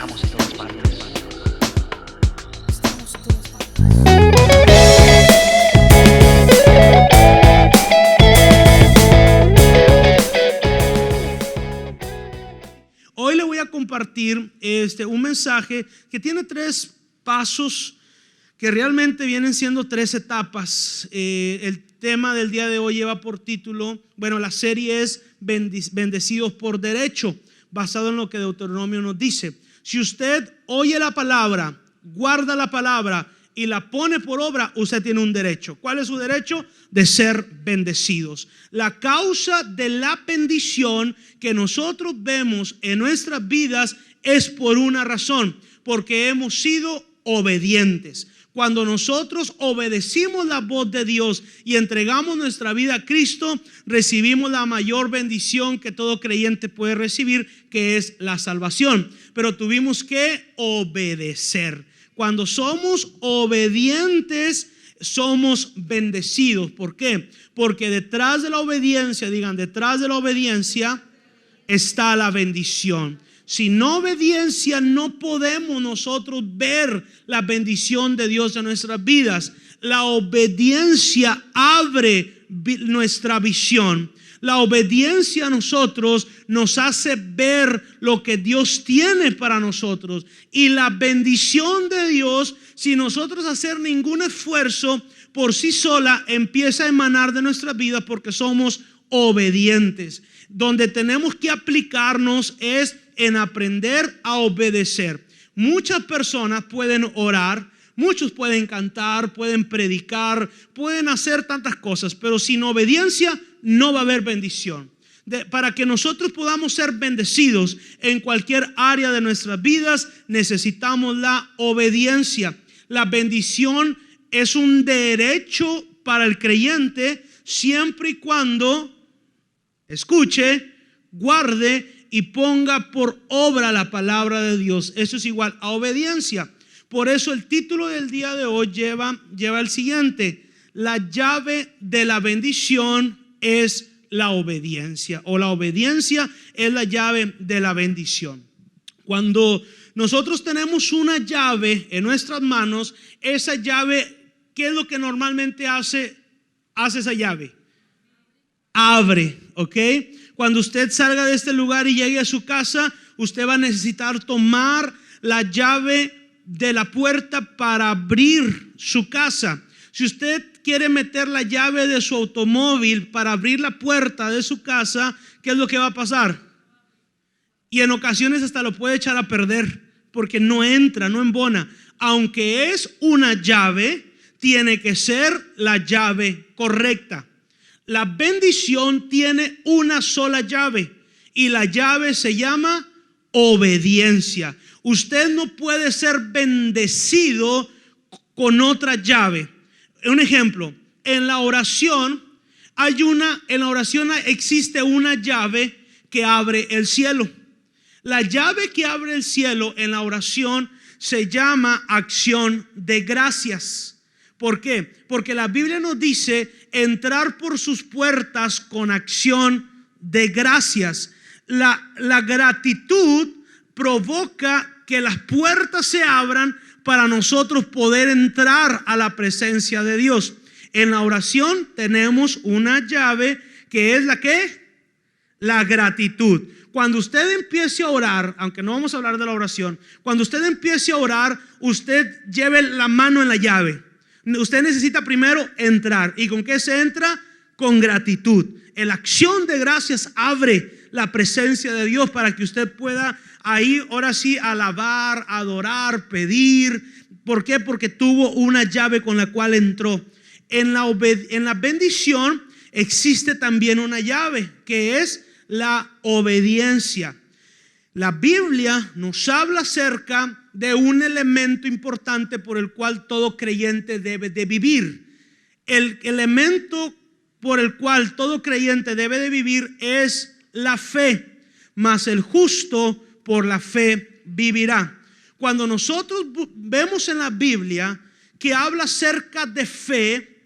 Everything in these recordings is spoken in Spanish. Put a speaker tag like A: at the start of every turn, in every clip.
A: Estamos en todas partes.
B: Hoy le voy a compartir un mensaje que tiene 3 pasos que realmente vienen siendo 3 etapas. El tema del día de hoy lleva por título, la serie es Bendecidos por Derecho, basado en lo que Deuteronomio nos dice. Si usted oye la palabra, guarda la palabra y la pone por obra, usted tiene un derecho. ¿Cuál es su derecho? De ser bendecidos. La causa de la bendición que nosotros vemos en nuestras vidas es por una razón, porque hemos sido obedientes. Cuando nosotros obedecimos la voz de Dios y entregamos nuestra vida a Cristo, recibimos la mayor bendición que todo creyente puede recibir, que es la salvación. Pero tuvimos que obedecer. Cuando somos obedientes, somos bendecidos. ¿Por qué? Porque detrás de la obediencia, detrás de la obediencia está la bendición. Sin obediencia no podemos nosotros ver la bendición de Dios en nuestras vidas. La obediencia abre nuestra visión. La obediencia a nosotros nos hace ver lo que Dios tiene para nosotros. Y la bendición de Dios, sin nosotros hacer ningún esfuerzo, por sí sola empieza a emanar de nuestra vida porque somos obedientes. Donde tenemos que aplicarnos es en aprender a obedecer. Muchas personas pueden orar, muchos pueden cantar, pueden predicar, pueden hacer tantas cosas, pero sin obediencia no va a haber bendición. Para que nosotros podamos ser bendecidos en cualquier área de nuestras vidas, necesitamos la obediencia. La bendición es un derecho para el creyente siempre y cuando escuche, guarde y ponga por obra la palabra de Dios. Eso es igual a obediencia. Por eso el título del día de hoy lleva el siguiente: la llave de la bendición es la obediencia, o la obediencia es la llave de la bendición. Cuando nosotros tenemos una llave en nuestras manos, esa llave, ¿qué es lo que normalmente hace esa llave? Abre, ¿ok? Cuando usted salga de este lugar y llegue a su casa, usted va a necesitar tomar la llave de la puerta para abrir su casa. Si usted quiere meter la llave de su automóvil para abrir la puerta de su casa, ¿qué es lo que va a pasar? Y en ocasiones hasta lo puede echar a perder porque no entra, no embona. Aunque es una llave, tiene que ser la llave correcta. La bendición tiene una sola llave y la llave se llama obediencia. Usted no puede ser bendecido con otra llave. Un ejemplo, en la oración existe una llave que abre el cielo. La llave que abre el cielo en la oración se llama acción de gracias. ¿Por qué? Porque la Biblia nos dice entrar por sus puertas con acción de gracias. La gratitud provoca que las puertas se abran para nosotros poder entrar a la presencia de Dios. En la oración tenemos una llave que es la gratitud. Cuando usted empiece a orar, aunque no vamos a hablar de la oración, cuando usted empiece a orar, usted lleve la mano en la llave. Usted necesita primero entrar. ¿Y con qué se entra? Con gratitud. La acción de gracias abre la presencia de Dios para que usted pueda ahí, ahora sí, alabar, adorar, pedir. ¿Por qué? Porque tuvo una llave con la cual entró. En la bendición existe también una llave que es la obediencia. La Biblia nos habla acerca de un elemento importante por el cual todo creyente debe de vivir. El elemento por el cual todo creyente debe de vivir es la fe, mas el justo por la fe vivirá. Cuando nosotros vemos en la Biblia que habla acerca de fe,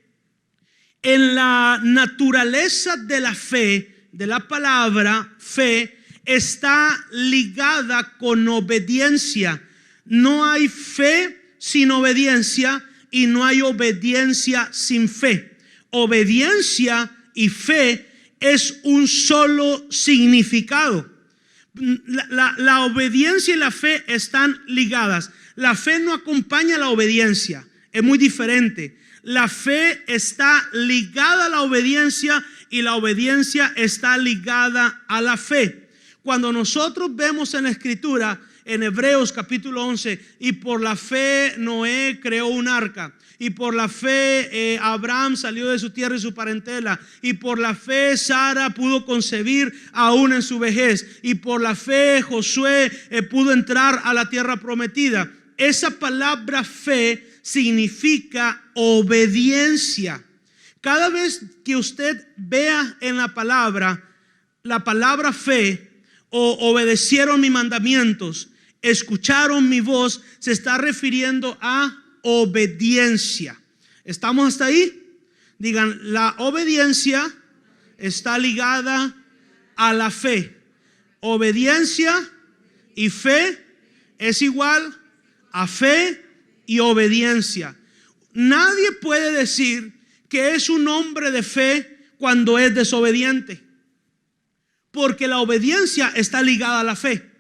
B: en la naturaleza de la fe, de la palabra fe, está ligada con obediencia. No hay fe sin obediencia y no hay obediencia sin fe. Obediencia y fe es un solo significado. La obediencia y la fe están ligadas. La fe no acompaña a la obediencia, es muy diferente. La fe está ligada a la obediencia y la obediencia está ligada a la fe. Cuando nosotros vemos en la Escritura, en Hebreos capítulo 11, y por la fe Noé creó un arca, y por la fe Abraham salió de su tierra y su parentela, y por la fe Sara pudo concebir aún en su vejez, y por la fe Josué pudo entrar a la tierra prometida. Esa palabra fe significa obediencia. Cada vez que usted vea en la palabra fe o obedecieron mis mandamientos, escucharon mi voz, se está refiriendo a obediencia. ¿Estamos hasta ahí? Digan, la obediencia está ligada a la fe. Obediencia y fe es igual a fe y obediencia. Nadie puede decir que es un hombre de fe cuando es desobediente, porque la obediencia está ligada a la fe.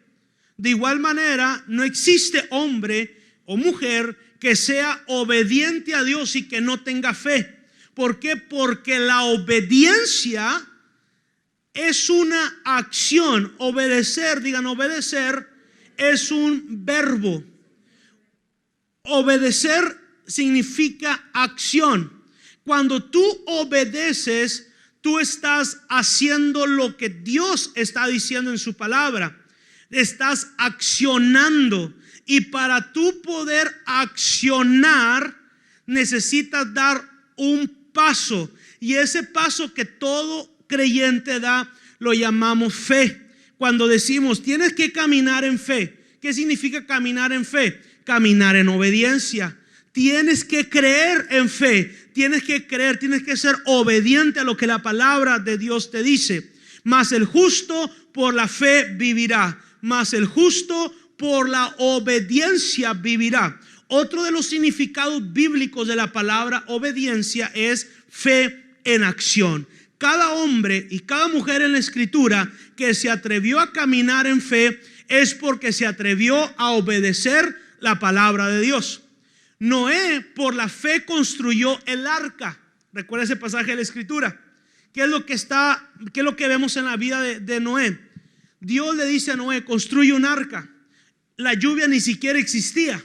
B: De igual manera, no existe hombre o mujer que sea obediente a Dios y que no tenga fe. ¿Por qué? Porque la obediencia es una acción. Obedecer, digan obedecer, es un verbo. Obedecer significa acción. Cuando tú obedeces, tú estás haciendo lo que Dios está diciendo en su palabra. Estás accionando. Y para tú poder accionar, necesitas dar un paso. Y ese paso que todo creyente da, lo llamamos fe. Cuando decimos, tienes que caminar en fe. ¿Qué significa caminar en fe? Caminar en obediencia. Tienes que creer en fe. Tienes que creer, tienes que ser obediente a lo que la palabra de Dios te dice. Mas el justo por la fe vivirá. Mas el justo por la obediencia vivirá. Otro de los significados bíblicos de la palabra obediencia es fe en acción. Cada hombre y cada mujer en la Escritura que se atrevió a caminar en fe es porque se atrevió a obedecer la palabra de Dios. Noé por la fe construyó el arca. Recuerda ese pasaje de la Escritura. ¿Qué es lo que vemos en la vida de Noé? Dios le dice a Noé, construye un arca. La lluvia ni siquiera existía,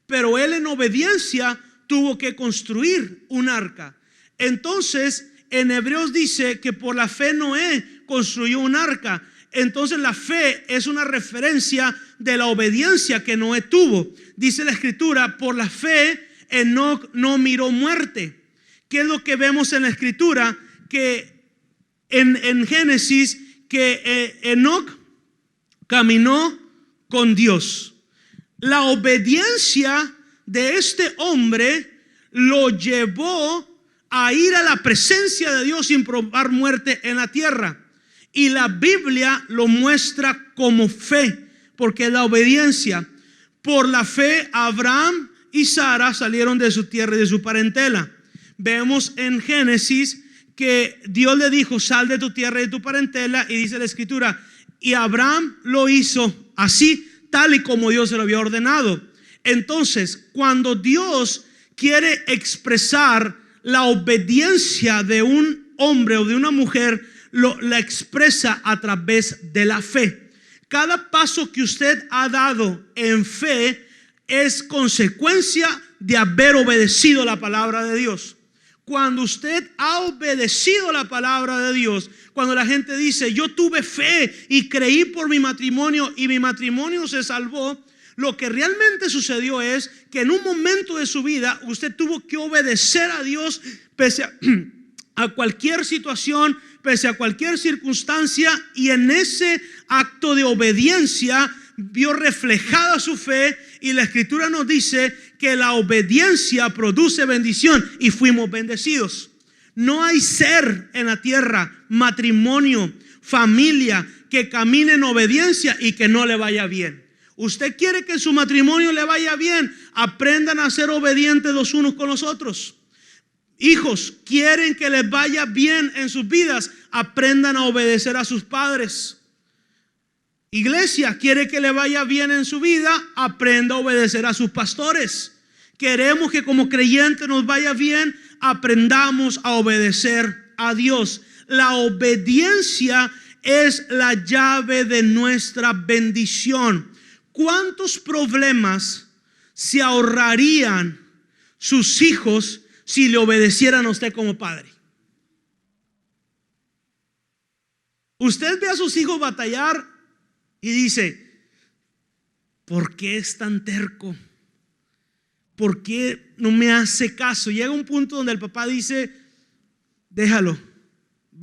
B: pero él en obediencia tuvo que construir un arca. Entonces en Hebreos dice que por la fe Noé construyó un arca. Entonces la fe es una referencia de la obediencia que Noé tuvo. Dice la Escritura, por la fe Enoc no miró muerte. ¿Qué es lo que vemos en la Escritura? Que en Génesis, que Enoc caminó con Dios. La obediencia de este hombre lo llevó a ir a la presencia de Dios sin probar muerte en la tierra. Y la Biblia lo muestra como fe, porque la obediencia. Por la fe Abraham y Sara salieron de su tierra y de su parentela. Vemos en Génesis que Dios le dijo, sal de tu tierra y de tu parentela, y dice la Escritura, y Abraham lo hizo así, tal y como Dios se lo había ordenado. Entonces, cuando Dios quiere expresar la obediencia de un hombre o de una mujer, la expresa a través de la fe. Cada paso que usted ha dado en fe es consecuencia de haber obedecido la palabra de Dios. Cuando usted ha obedecido la palabra de Dios, cuando la gente dice, yo tuve fe y creí por mi matrimonio y mi matrimonio se salvó, lo que realmente sucedió es que en un momento de su vida usted tuvo que obedecer a Dios pese a cualquier situación, pese a cualquier circunstancia, y en ese acto de obediencia vio reflejada su fe, y la Escritura nos dice que la obediencia produce bendición y fuimos bendecidos. No hay ser en la tierra, matrimonio, familia, que camine en obediencia y que no le vaya bien. Usted quiere que en su matrimonio le vaya bien, aprendan a ser obedientes los unos con los otros. Hijos, quieren que les vaya bien en sus vidas, aprendan a obedecer a sus padres. Iglesia, quiere que le vaya bien en su vida, aprenda a obedecer a sus pastores. Queremos que como creyentes nos vaya bien, aprendamos a obedecer a Dios. La obediencia es la llave de nuestra bendición. ¿Cuántos problemas se ahorrarían sus hijos si le obedecieran a usted como padre? Usted ve a sus hijos batallar y dice: ¿por qué es tan terco? ¿Por qué no me hace caso? Llega un punto donde el papá dice: déjalo,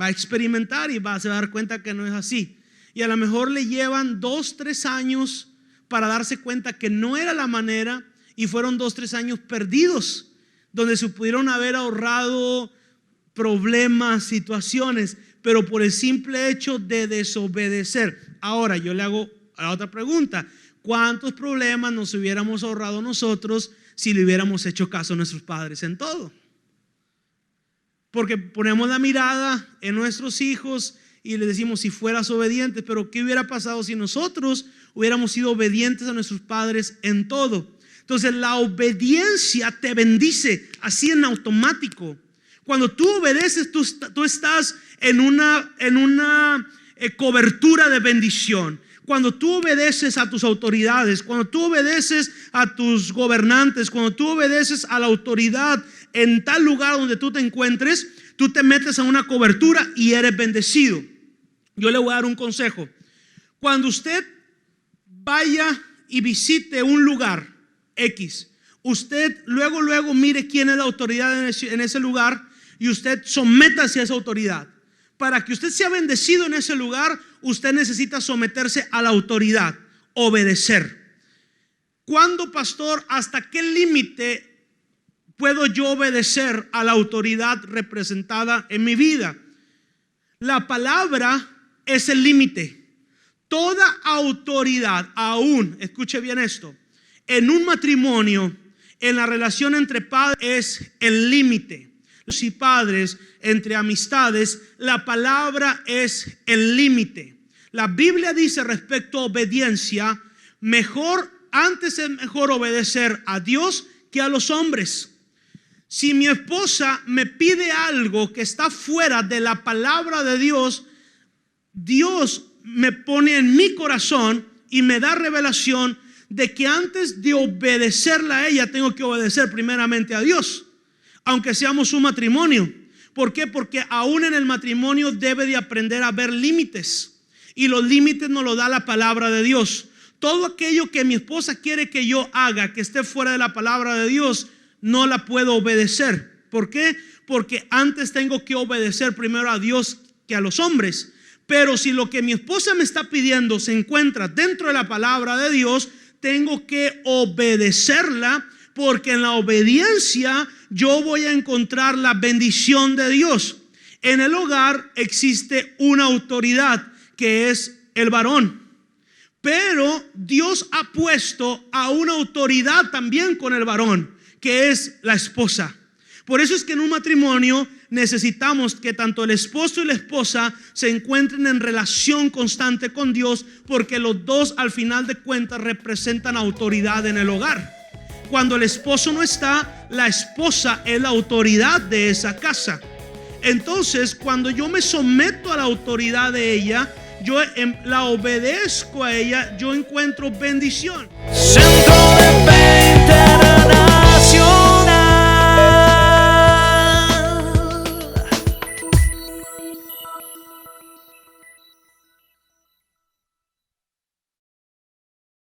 B: va a experimentar y se va a dar cuenta que no es así. Y a lo mejor le llevan 2-3 años para darse cuenta que no era la manera, y fueron 2-3 años perdidos, donde se pudieron haber ahorrado problemas, situaciones, pero por el simple hecho de desobedecer. Ahora yo le hago la otra pregunta: ¿cuántos problemas nos hubiéramos ahorrado nosotros si le hubiéramos hecho caso a nuestros padres en todo? Porque ponemos la mirada en nuestros hijos y les decimos: si fueras obediente. Pero ¿qué hubiera pasado si nosotros hubiéramos sido obedientes a nuestros padres en todo? Entonces la obediencia te bendice así en automático. Cuando tú obedeces, tú estás en una cobertura de bendición. Cuando tú obedeces a tus autoridades, cuando tú obedeces a tus gobernantes, cuando tú obedeces a la autoridad en tal lugar donde tú te encuentres, tú te metes en una cobertura y eres bendecido. Yo le voy a dar un consejo. Cuando usted vaya y visite un lugar X, usted luego mire quién es la autoridad en ese lugar y usted sométase a esa autoridad. Para que usted sea bendecido en ese lugar, usted necesita someterse a la autoridad, obedecer. ¿Cuándo, pastor? ¿Hasta qué límite puedo yo obedecer a la autoridad representada en mi vida? La palabra es el límite. Toda autoridad, aún, escuche bien esto, en un matrimonio, en la relación entre padres, es el límite. Y padres, entre amistades, la palabra es el límite. La Biblia dice respecto a obediencia: antes es mejor obedecer a Dios que a los hombres. Si mi esposa me pide algo que está fuera de la palabra de Dios, Dios me pone en mi corazón y me da revelación de que antes de obedecerla a ella, tengo que obedecer primeramente a Dios, aunque seamos un matrimonio. ¿Por qué? Porque aún en el matrimonio debe de aprender a ver límites, y los límites nos los da la palabra de Dios. Todo aquello que mi esposa quiere que yo haga que esté fuera de la palabra de Dios, no la puedo obedecer. ¿Por qué? Porque antes tengo que obedecer primero a Dios que a los hombres. Pero si lo que mi esposa me está pidiendo se encuentra dentro de la palabra de Dios, tengo que obedecerla, porque en la obediencia yo voy a encontrar la bendición de Dios. En el hogar existe una autoridad, que es el varón, pero Dios ha puesto a una autoridad también con el varón, que es la esposa. Por eso es que en un matrimonio necesitamos que tanto el esposo y la esposa se encuentren en relación constante con Dios, porque los dos al final de cuentas representan autoridad en el hogar. Cuando el esposo no está, la esposa es la autoridad de esa casa. Entonces, cuando yo me someto a la autoridad de ella, yo la obedezco a ella, yo encuentro bendición. Centro de